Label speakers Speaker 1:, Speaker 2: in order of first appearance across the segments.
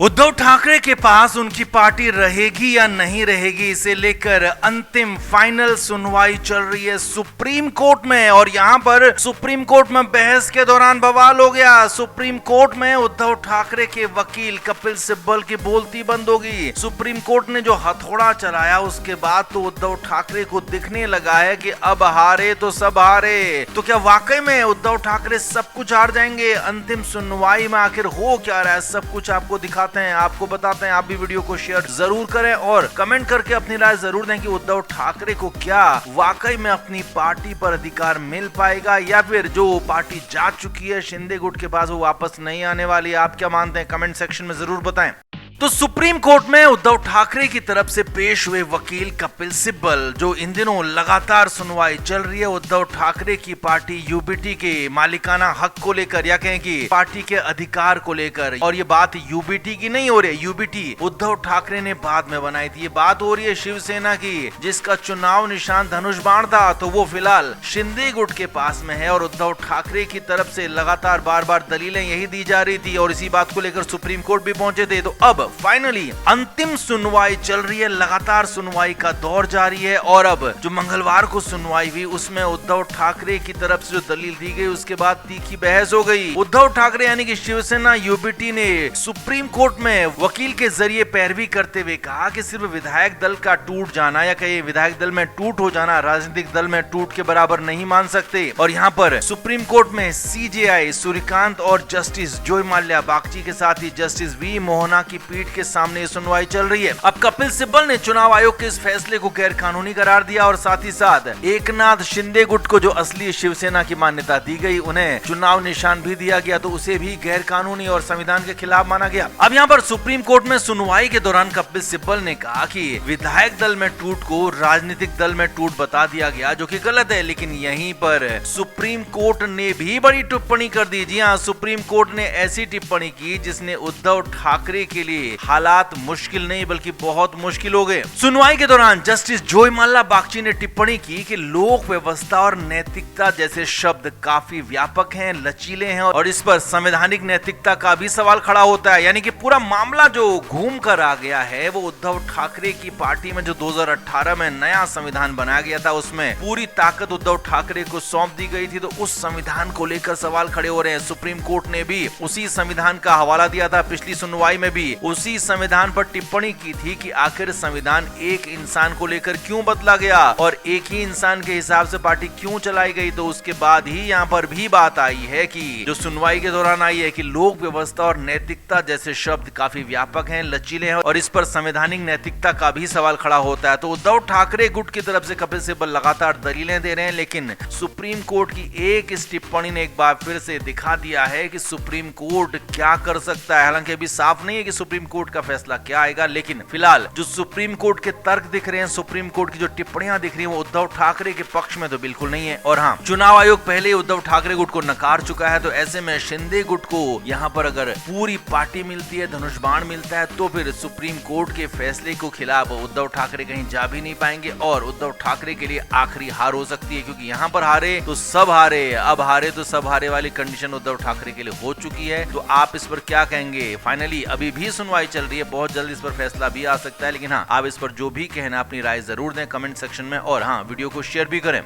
Speaker 1: उद्धव ठाकरे के पास उनकी पार्टी रहेगी या नहीं रहेगी, इसे लेकर अंतिम फाइनल सुनवाई चल रही है सुप्रीम कोर्ट में। और यहां पर सुप्रीम कोर्ट में बहस के दौरान बवाल हो गया। सुप्रीम कोर्ट में उद्धव ठाकरे के वकील कपिल सिब्बल की बोलती बंद होगी। सुप्रीम कोर्ट ने जो हथौड़ा चलाया उसके बाद तो उद्धव ठाकरे को दिखने लगा है कि अब हारे तो सब हारे। तो क्या वाकई में उद्धव ठाकरे सब कुछ हार जाएंगे? अंतिम सुनवाई में आखिर हो क्या रहा है, सब कुछ आपको दिखाते हैं, आपको बताते हैं। आप भी वीडियो को शेयर जरूर करें और कमेंट करके अपनी राय जरूर दें कि उद्धव ठाकरे को क्या वाकई में अपनी पार्टी पर अधिकार मिल पाएगा या फिर जो पार्टी जा चुकी है शिंदे गुट के पास वो वापस नहीं आने वाली। आप क्या मानते हैं? कमेंट सेक्शन में जरूर बताएं। तो सुप्रीम कोर्ट में उद्धव ठाकरे की तरफ से पेश हुए वकील कपिल सिब्बल, जो इन दिनों लगातार सुनवाई चल रही है उद्धव ठाकरे की पार्टी यूबीटी के मालिकाना हक को लेकर या कहें कि पार्टी के अधिकार को लेकर। और ये बात यूबीटी की नहीं हो रही है, यूबीटी उद्धव ठाकरे ने बाद में बनाई थी। ये बात हो रही है शिवसेना की, जिसका चुनाव निशान धनुष बाण था, तो वो फिलहाल शिंदे गुट के पास में है। और उद्धव ठाकरे की तरफ से लगातार बार बार दलीलें यही दी जा रही थी और इसी बात को लेकर सुप्रीम कोर्ट भी पहुंचे थे। तो अब फाइनली अंतिम सुनवाई चल रही है, लगातार सुनवाई का दौर जारी है। और अब जो मंगलवार को सुनवाई हुई उसमें उद्धव ठाकरे की तरफ से जो दलील दी गई उसके बाद तीखी बहस हो गई। उद्धव ठाकरे यानी कि शिवसेना यूबीटी ने सुप्रीम कोर्ट में वकील के जरिए पैरवी करते हुए कहा कि सिर्फ विधायक दल का टूट जाना या कहीं विधायक दल में टूट हो जाना राजनीतिक दल में टूट के बराबर नहीं मान सकते। और यहाँ पर सुप्रीम कोर्ट में सीजेआई सूर्यकांत और जस्टिस जोय माल्या बागची के साथ ही जस्टिस वी मोहना की पीठ के सामने सुनवाई चल रही है। अब कपिल सिब्बल ने चुनाव आयोग के इस फैसले को गैर कानूनी करार दिया और साथ ही साथ एकनाथ शिंदे गुट को जो असली शिवसेना की मान्यता दी गई, उन्हें चुनाव निशान भी दिया गया, तो उसे भी गैर कानूनी और संविधान के खिलाफ माना गया। अब यहाँ पर सुप्रीम कोर्ट में सुनवाई के दौरान कपिल सिब्बल ने कहा कि विधायक दल में टूट को राजनीतिक दल में टूट बता दिया गया, जो कि गलत है। लेकिन यहीं पर सुप्रीम कोर्ट ने भी बड़ी टिप्पणी कर दी। जी हाँ, सुप्रीम कोर्ट ने ऐसी टिप्पणी की जिसने उद्धव ठाकरे के लिए हालात मुश्किल नहीं बल्कि बहुत मुश्किल हो गए। सुनवाई के दौरान जस्टिस जोय माल्या बागची ने टिप्पणी की कि लोक व्यवस्था और नैतिकता जैसे शब्द काफी व्यापक हैं, लचीले हैं और इस पर संवैधानिक नैतिकता का भी सवाल खड़ा होता है। यानी कि पूरा मामला जो घूम कर आ गया है वो उद्धव ठाकरे की पार्टी में जो 2018 में नया संविधान बनाया गया था उसमें पूरी ताकत उद्धव ठाकरे को सौंप दी गई थी, तो उस संविधान को लेकर सवाल खड़े हो रहे हैं। सुप्रीम कोर्ट ने भी उसी संविधान का हवाला दिया था, पिछली सुनवाई में भी उसी संविधान पर टिप्पणी की थी कि आखिर संविधान एक इंसान को लेकर क्यों बदला गया और एक ही इंसान के हिसाब से पार्टी क्यों चलाई गई। तो उसके बाद ही यहाँ पर भी बात आई है कि जो सुनवाई के दौरान आई है कि लोक व्यवस्था और नैतिकता जैसे शब्द काफी व्यापक हैं, लचीले हैं और इस पर संवैधानिक नैतिकता का भी सवाल खड़ा होता है। तो उद्धव ठाकरे गुट की तरफ से कपिल सिब्बल लगातार दलीलें दे रहे हैं, लेकिन सुप्रीम कोर्ट की एक इस टिप्पणी ने एक बार फिर से दिखा दिया है कि सुप्रीम कोर्ट क्या कर सकता है। हालांकि अभी साफ नहीं है कि सुप्रीम कोर्ट का फैसला क्या आएगा, लेकिन फिलहाल जो सुप्रीम कोर्ट के तर्क दिख रहे हैं, सुप्रीम कोर्ट की जो टिप्पणियां दिख रही हैं वो उद्धव ठाकरे के पक्ष में तो बिल्कुल नहीं है। और हाँ, चुनाव आयोग पहले ही उद्धव ठाकरे गुट को नकार चुका है, तो ऐसे में शिंदे गुट को यहाँ पर अगर पूरी पार्टी मिलती है, धनुष बाण मिलता है, तो फिर सुप्रीम कोर्ट के फैसले को खिलाफ उद्धव ठाकरे कहीं जा भी नहीं पाएंगे और उद्धव ठाकरे के लिए आखिरी हार हो सकती है, क्योंकि यहाँ पर हारे तो सब हारे, अब हारे तो सब हारे वाली कंडीशन उद्धव ठाकरे के लिए हो चुकी है। तो आप इस पर क्या कहेंगे? फाइनली अभी भी सुनवाई चल रही है, बहुत जल्द इस पर फैसला भी आ सकता है, लेकिन हाँ, आप इस पर जो भी कहना अपनी राय जरूर दें कमेंट सेक्शन में और हाँ, वीडियो को शेयर भी करें।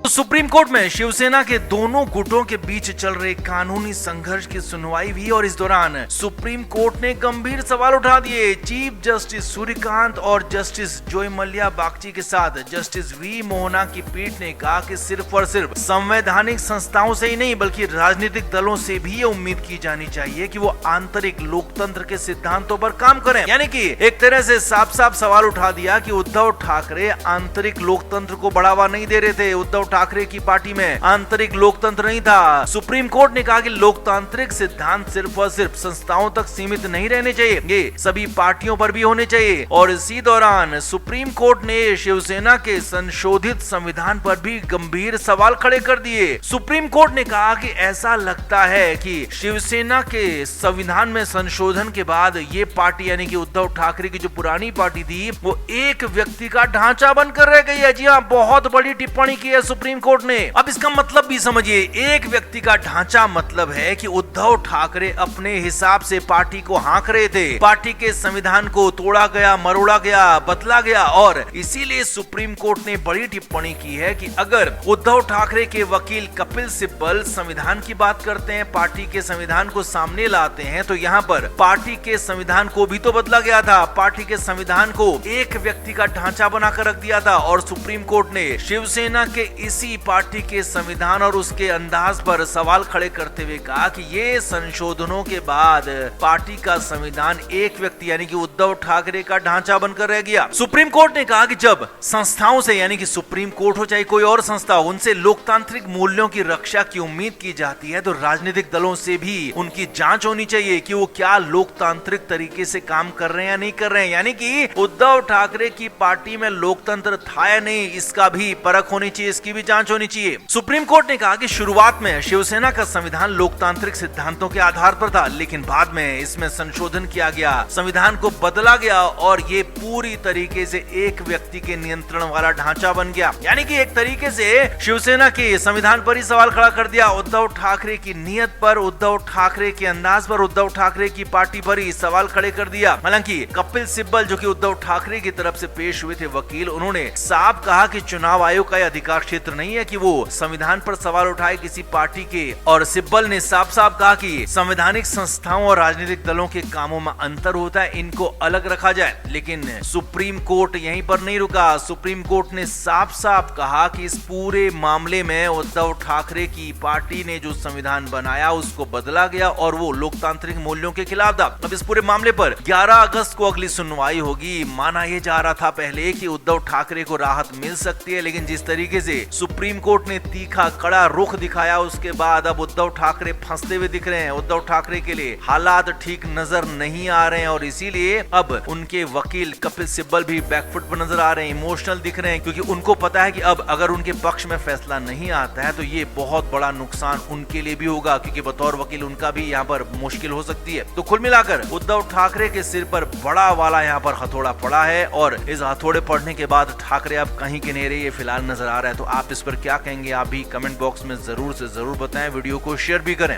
Speaker 1: तो सुप्रीम कोर्ट में शिवसेना के दोनों गुटों के बीच चल रहे कानूनी संघर्ष की सुनवाई हुई और इस दौरान सुप्रीम कोर्ट ने गंभीर सवाल उठा दिए। चीफ जस्टिस सूर्यकांत और जस्टिस जोय माल्या बागची के साथ जस्टिस वी मोहना की पीठ ने कहा कि सिर्फ और सिर्फ संवैधानिक संस्थाओं से ही नहीं बल्कि राजनीतिक दलों से भी ये उम्मीद की जानी चाहिए कि वो आंतरिक लोकतंत्र के सिद्धांतों पर काम करें। यानी कि एक तरह से साफ साफ सवाल उठा दिया कि उद्धव ठाकरे आंतरिक लोकतंत्र को बढ़ावा नहीं दे रहे थे, उद्धव ठाकरे की पार्टी में आंतरिक लोकतंत्र नहीं था। सुप्रीम कोर्ट ने कहा कि लोकतांत्रिक सिद्धांत सिर्फ और सिर्फ संस्थाओं तक सीमित नहीं रहने चाहिए, ये सभी पार्टियों पर भी होने चाहिए। और इसी दौरान सुप्रीम कोर्ट ने शिवसेना के संशोधित संविधान पर भी गंभीर सवाल खड़े कर दिए। सुप्रीम कोर्ट ने कहा कि ऐसा लगता है कि शिवसेना के संविधान में संशोधन के बाद ये पार्टी यानी कि उद्धव ठाकरे की जो पुरानी पार्टी थी वो एक व्यक्ति का ढांचा बनकर रह गई है। जी हाँ, बहुत बड़ी टिप्पणी की है सुप्रीम कोर्ट ने। अब इसका मतलब भी समझिए, एक व्यक्ति का ढांचा मतलब है कि उद्धव ठाकरे अपने हिसाब से पार्टी को हाँक रहे थे, पार्टी के संविधान को तोड़ा गया, मरोड़ा गया, बदला गया। और इसीलिए सुप्रीम कोर्ट ने बड़ी टिप्पणी की है कि अगर उद्धव ठाकरे के वकील कपिल सिब्बल संविधान की बात करते हैं, पार्टी के संविधान को सामने लाते हैं, तो यहाँ पर पार्टी के संविधान को भी तो बदला गया था, पार्टी के संविधान को एक व्यक्ति का ढांचा बनाकर रख दिया था। और सुप्रीम कोर्ट ने शिवसेना के इसी पार्टी के संविधान और उसके अंदाज पर सवाल खड़े करते हुए कहा कि ये संशोधनों के बाद पार्टी का संविधान एक व्यक्ति यानी कि उद्धव ठाकरे का ढांचा बनकर रह गया। सुप्रीम कोर्ट ने कहा कि जब संस्थाओं से यानी कि सुप्रीम कोर्ट हो चाहे कोई और संस्था, उनसे लोकतांत्रिक मूल्यों की रक्षा की उम्मीद की जाती है, तो राजनीतिक दलों से भी उनकी जांच होनी चाहिए कि वो क्या लोकतांत्रिक तरीके से काम कर रहे हैं या नहीं कर रहे हैं। यानी कि उद्धव ठाकरे की पार्टी में लोकतंत्र था या नहीं, इसका भी परख होनी चाहिए, इसकी भी जांच होनी चाहिए। सुप्रीम कोर्ट ने कहा कि शुरुआत में शिवसेना का संविधान लोकतांत्रिक सिद्धांतों के आधार पर था, लेकिन बाद में इसमें संशोधन किया गया, संविधान को बदला गया और ये पूरी तरीके से एक व्यक्ति के नियंत्रण वाला ढांचा बन गया। यानी कि एक तरीके से शिवसेना के संविधान पर ही सवाल खड़ा कर दिया, उद्धव ठाकरे की नीयत पर, उद्धव ठाकरे के अंदाज पर, उद्धव ठाकरे की पार्टी पर ही सवाल खड़े कर दिया। हालांकि कपिल सिब्बल जो कि उद्धव ठाकरे की तरफ से पेश हुए थे वकील, उन्होंने साफ कहा कि चुनाव आयोग का यह अधिकार क्षेत्र नहीं है कि वो संविधान पर सवाल उठाए किसी पार्टी के। और सिब्बल ने साफ साफ कहा कि संवैधानिक संस्थाओं और राजनीतिक दलों के कामों में अंतर होता है, इनको अलग रखा जाए। लेकिन सुप्रीम कोर्ट यहीं पर नहीं रुका। सुप्रीम कोर्ट ने साफ साफ कहा कि इस पूरे मामले में उद्धव ठाकरे की पार्टी ने जो संविधान बनाया उसको बदला गया और वो लोकतांत्रिक मूल्यों के खिलाफ था। अब इस पूरे मामले पर 11 अगस्त को अगली सुनवाई होगी। माना यह जा रहा था पहले कि उद्धव ठाकरे को राहत मिल सकती है, लेकिन जिस तरीके से सुप्रीम कोर्ट ने तीखा कड़ा रुख दिखाया उसके बाद अब उद्धव ठाकरे फंसते हुए दिख रहे हैं। उद्धव ठाकरे के लिए हालात ठीक नजर नहीं आ रहे हैं और इसीलिए अब उनके वकील कपिल सिब्बल भी बैकफुट पर नजर आ रहे हैं, इमोशनल दिख रहे हैं, क्योंकि उनको पता है कि अब अगर उनके पक्ष में फैसला नहीं आता है तो ये बहुत बड़ा नुकसान उनके लिए भी होगा, क्योंकि बतौर वकील उनका भी यहाँ पर मुश्किल हो सकती है। तो कुल मिलाकर उद्धव ठाकरे के सिर पर बड़ा वाला यहाँ पर हथौड़ा पड़ा है और इस हथौड़े पड़ने के बाद ठाकरे अब कहीं के नहीं रहे, ये फिलहाल नजर आ रहा है। तो आप इस पर क्या कहेंगे, आप भी कमेंट बॉक्स में जरूर से जरूर बताएं, वीडियो को शेयर भी करें।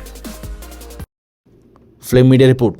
Speaker 2: Flame media report.